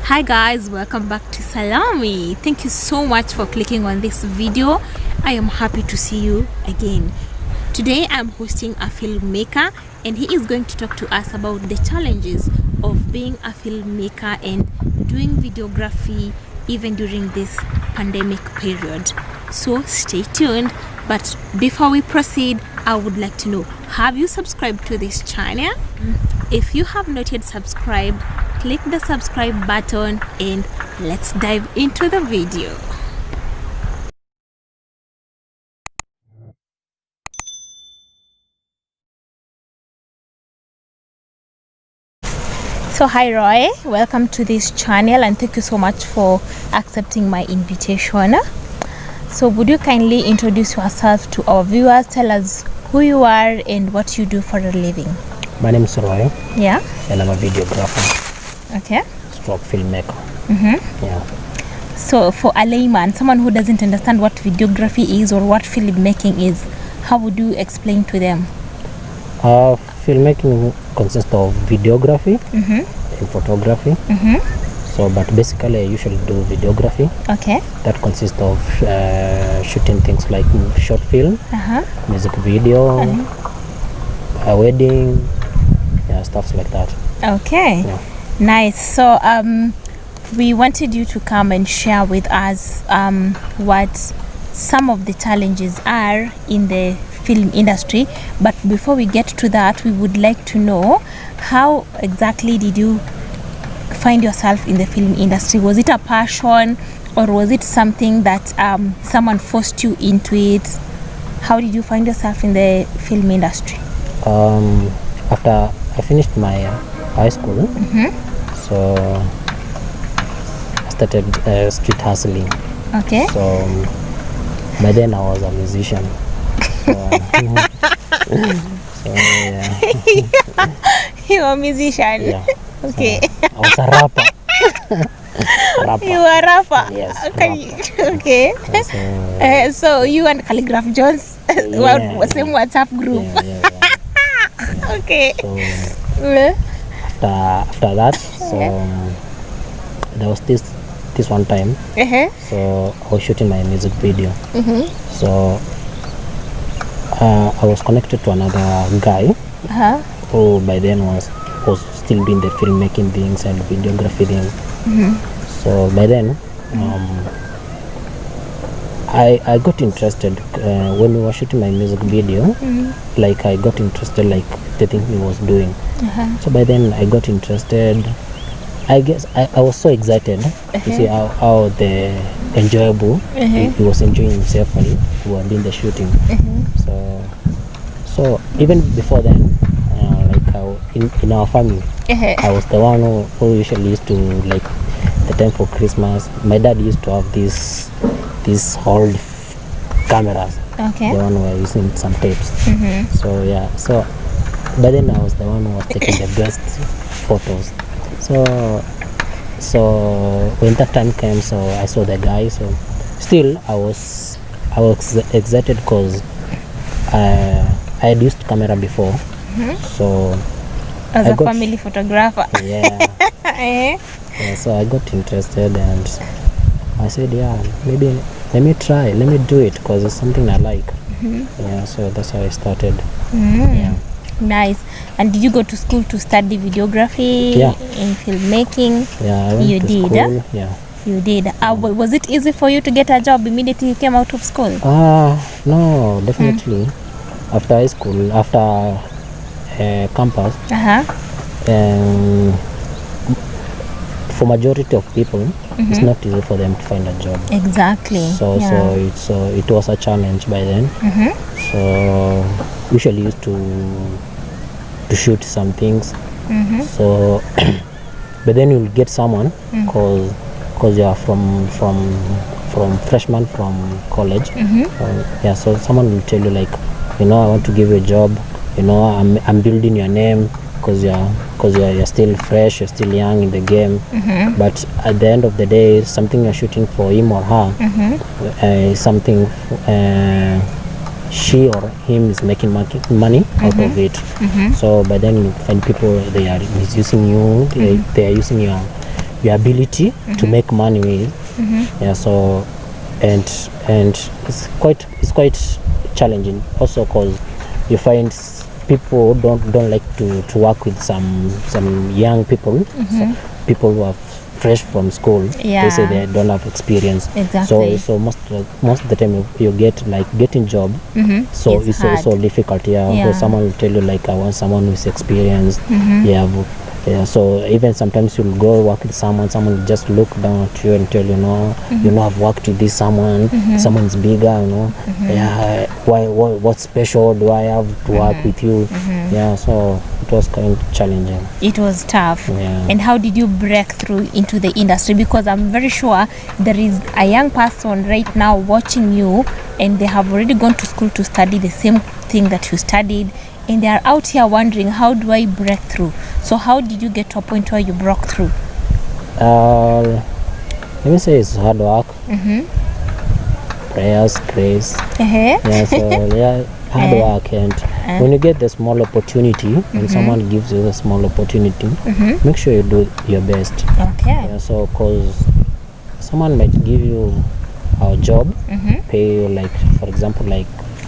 Hi guys, welcome back to Salami. Thank you so much for clicking on this video. I am happy to see you again. Today I'm hosting a filmmaker and he is going to talk to us about the challenges of being a filmmaker and doing videography even during this pandemic period. So stay tuned. But before we proceed, I would like to know, have you subscribed to this channel? If you have not yet subscribed, click the subscribe button and let's dive into the video. So hi Roy, welcome to this channel and thank you so much for accepting my invitation. So would you kindly introduce yourself to our viewers, tell us who you are and what you do for a living? My name is Roy. Yeah. And I'm a videographer. Okay. Stroke filmmaker. Yeah. So for a layman, someone who doesn't understand what videography is or what filmmaking is, how would you explain to them? Filmmaking consists of videography and photography. So, but basically I usually do videography. Okay. That consists of shooting things like short film, music video, a wedding, stuff like that. Okay. Yeah. Nice. So we wanted you to come and share with us what some of the challenges are in the film industry. But before we get to that, we would like to know, how exactly did you find yourself in the film industry? Was it a passion or was it something that someone forced you into it? How did you find yourself in the film industry? After I finished my high school, so I started street hustling. Okay. So by then I was a musician. So, yeah. You are a musician. Yeah. Okay. So, I was a rapper. You are a rapper. Yes. Rapper. Okay. So you and Calligraph Jones, same WhatsApp group. Yeah. Okay. So after that, so there was this one time. So I was shooting my music video. So I was connected to another guy who by then was still doing the filmmaking things and videography things. So by then I got interested when we were shooting my music video. Like I got interested like the thing he was doing. So by then I got interested. I guess I was so excited to see how the enjoyable he was enjoying himself when we were doing the shooting. So even before then, like in our family, I was the one who usually used to, like the time for Christmas, my dad used to have these old cameras. Okay. The one we were using some tapes. So yeah, so by then I was the one who was taking the best photos. So when that time came, so I saw the guy. So still I was excited because I had used camera before. So as a family photographer. Yeah. Yeah. So I got interested and I said, yeah, maybe let me try, let me do it because it's something I like. Yeah. So that's how I started. Yeah. Nice. And did you go to school to study videography and filmmaking? Yeah, I went to school. Yeah. You did. Was it easy for you to get a job immediately you came out of school? No, definitely. After high school, after campus, for majority of people, it's not easy for them to find a job. Exactly. So it was a challenge by then. So usually used to shoot some things. So but then you'll get someone because you are from freshman from college. So someone will tell you like, I want to give you a job. I'm building your name because you're still fresh, you're still young in the game. But at the end of the day, something you're shooting for him or her, something she or him is making money out of it. So by then you find people, they are misusing you, they are using your ability to make money with. Yeah, so and it's quite challenging also, because you find people don't like to work with some young people, so people who are fresh from school. They say they don't have experience. Exactly. So most of the time you get like getting job. So it's so difficult. So someone will tell you like, I want someone who's experienced. So even sometimes you'll go work with someone will just look down at you and tell you, no, I've worked with this someone's bigger, what special do I have to work with you? So it was kind of challenging. It was tough. And how did you break through into the industry? Because I'm very sure there is a young person right now watching you, and they have already gone to school to study the same thing that you studied, and they are out here wondering, how do I break through? So how did you get to a point where you broke through? Let me say it's hard work, prayers, grace. Hard work, and when you get the small opportunity, when someone gives you the small opportunity, make sure you do your best. So because someone might give you a job, pay you like, for example, like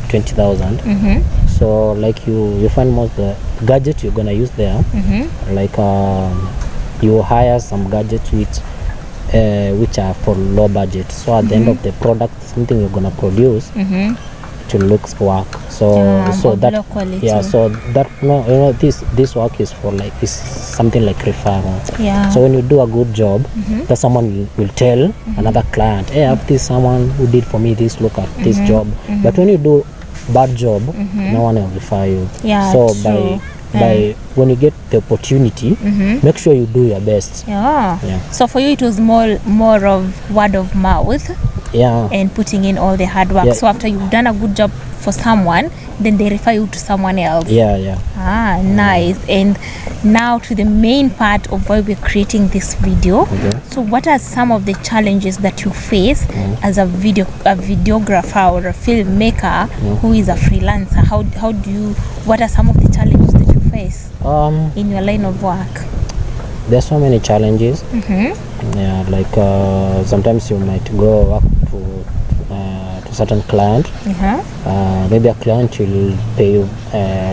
20,000. So like you find most the gadget you're gonna use there, like you hire some gadgets which are for low budget. So at the end of the product, something you're gonna produce, to looks work. So that quality. So that this work is for like is something like referral. So when you do a good job, that someone will tell another client, hey, I have this someone who did for me this, look at this job. But when you do bad job, no one will refer you. So by when you get the opportunity, make sure you do your best. So for you it was more of word of mouth, and putting in all the hard work. So after you've done a good job for someone, then they refer you to someone else. Nice. And now to the main part of why we're creating this video. So what are some of the challenges that you face as a videographer or a filmmaker who is a freelancer? What are some of the challenges that you face in your line of work? There's so many challenges. Like sometimes you might go work to certain client. Maybe a client will pay you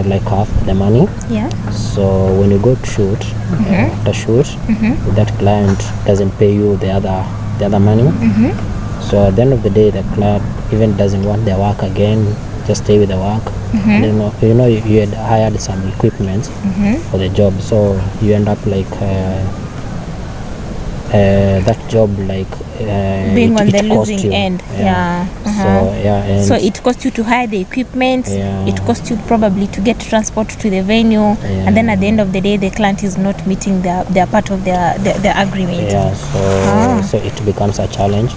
like half the money. So when you go to shoot, after shoot, that client doesn't pay you the other money. So at the end of the day, the client even doesn't want their work again, just stay with the work. And you had hired some equipment for the job, so you end up like that job like being on the losing end. So it costs you to hire the equipment, it costs you probably to get transport to the venue, and then at the end of the day the client is not meeting their part of their agreement. So it becomes a challenge.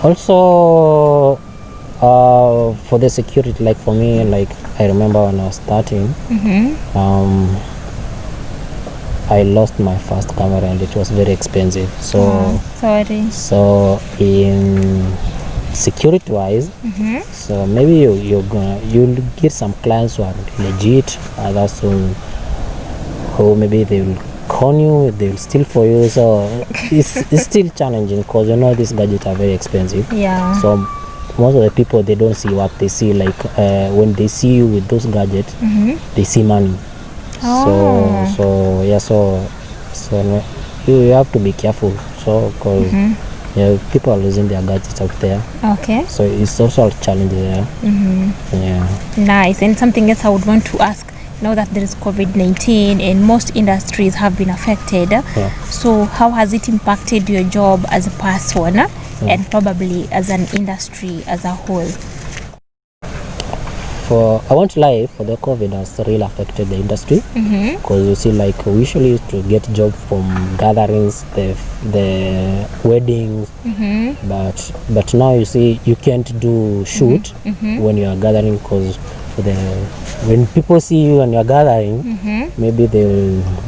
Also for the security, like for me, like I remember when I was starting, I lost my first camera and it was very expensive. So so in security wise, so maybe you'll get some clients who are legit, others who maybe they will con you, they will steal for you. So it's still challenging, because these gadgets are very expensive. So most of the people, they don't see what they see. Like when they see you with those gadgets, they see money. So you have to be careful. So because people are losing their gadgets out there. So it's also a challenge there. Nice. And something else I would want to ask, now that there is COVID-19 and most industries have been affected, so how has it impacted your job as a person and probably as an industry as a whole? I won't lie, for the COVID has really affected the industry, because you see, like we usually used to get job from gatherings, the weddings, but now you see you can't do shoot when you are gathering, because when people see you and you're gathering, maybe they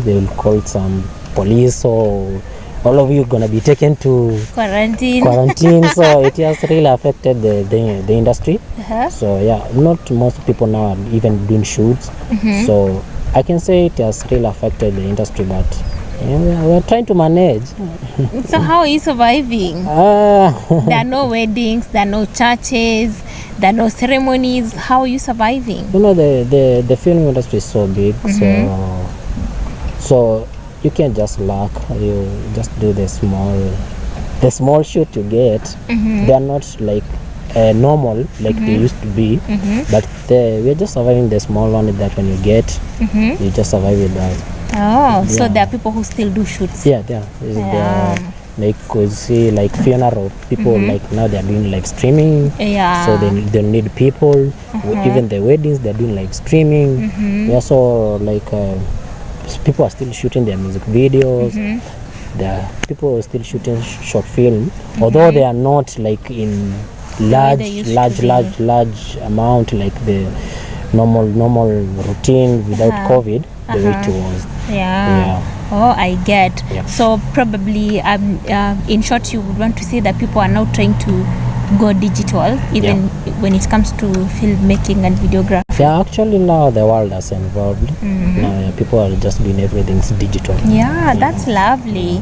will call some police, or all of you gonna be taken to quarantine. So it has really affected the industry. So not most people now are even doing shoots. So I can say it has really affected the industry, but Yeah, we're trying to manage. So how are you surviving? There are no weddings, there are no churches, there are no ceremonies. How are you surviving? You know, the film industry is so big, so you can't just lack. You just do the small shoot you get. They are not like normal like they used to be, but we're just surviving the small one that when you get, you just survive with that. Oh, so there are people who still do shoots. Yeah, there are, like, cause see, like funeral people, like now they're doing live streaming. Yeah. So they need people. Even the weddings they're doing live streaming. Yeah, so like people are still shooting their music videos. There are people still shooting short film, although they are not like in large amount like the normal routine without COVID. The way it was. Yeah. Oh, I get. Yeah. So probably in short you would want to say that people are now trying to go digital even when it comes to filmmaking and videography. Yeah, actually now the world is involved. Now people are just doing everything digital. Yeah, that's lovely.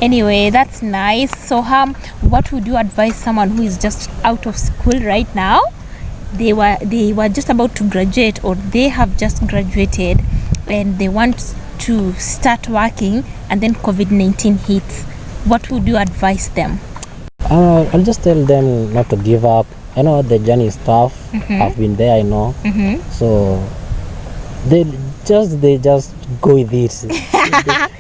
Anyway, that's nice. So what would you advise someone who is just out of school right now? They were just about to graduate, or they have just graduated and they want to start working, and then COVID-19 hits. What would you advise them? I'll just tell them not to give up. I know the journey is tough. I've been there, I know. So they just go with it.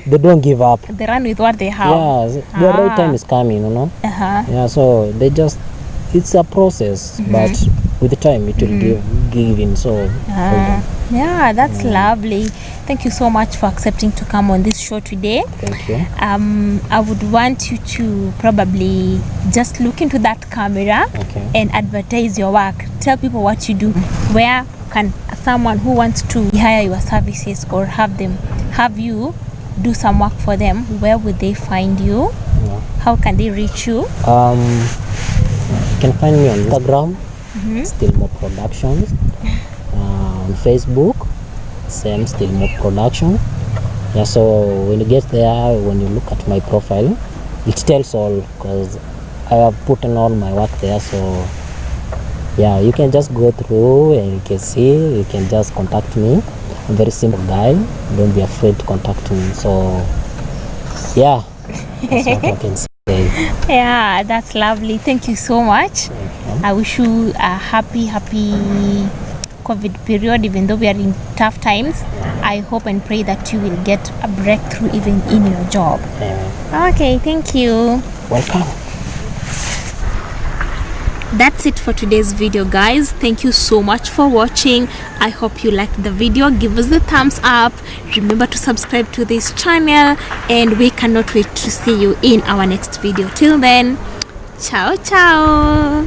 They don't give up. They run with what they have. Yeah, the right time is coming, you know. Yeah, so it's a process, but with the time it will give in. So yeah, that's lovely. Thank you so much for accepting to come on this show today. Thank you. I would want you to probably just look into that camera and advertise your work. Tell people what you do. Where can someone who wants to hire your services or have you do some work for them, where would they find you? How can they reach you? You can find me on Instagram, Stillmo Productions, on Facebook, same Stillmo Production. Yeah, so when you get there, when you look at my profile, it tells all, because I have put in all my work there. So yeah, you can just go through and you can see, you can just contact me. I'm a very simple guy, don't be afraid to contact me. So yeah, that's what I can say. Yeah, that's lovely. Thank you so much. I wish you a happy COVID period, even though we are in tough times. I hope and pray that you will get a breakthrough even in your job. Okay, thank you. Welcome. That's it for today's video, guys. Thank you so much for watching. I hope you liked the video. Give us a thumbs up. Remember to subscribe to this channel, and we cannot wait to see you in our next video. Till then, ciao ciao.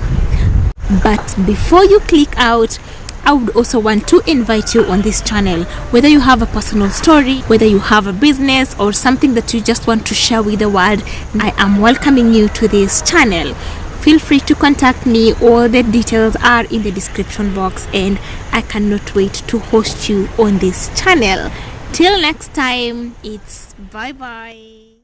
But before you click out, I would also want to invite you on this channel. Whether you have a personal story, whether you have a business, or something that you just want to share with the world, I am welcoming you to this channel. Feel free to contact me. All the details are in the description box, and I cannot wait to host you on this channel. Till next time, it's bye bye.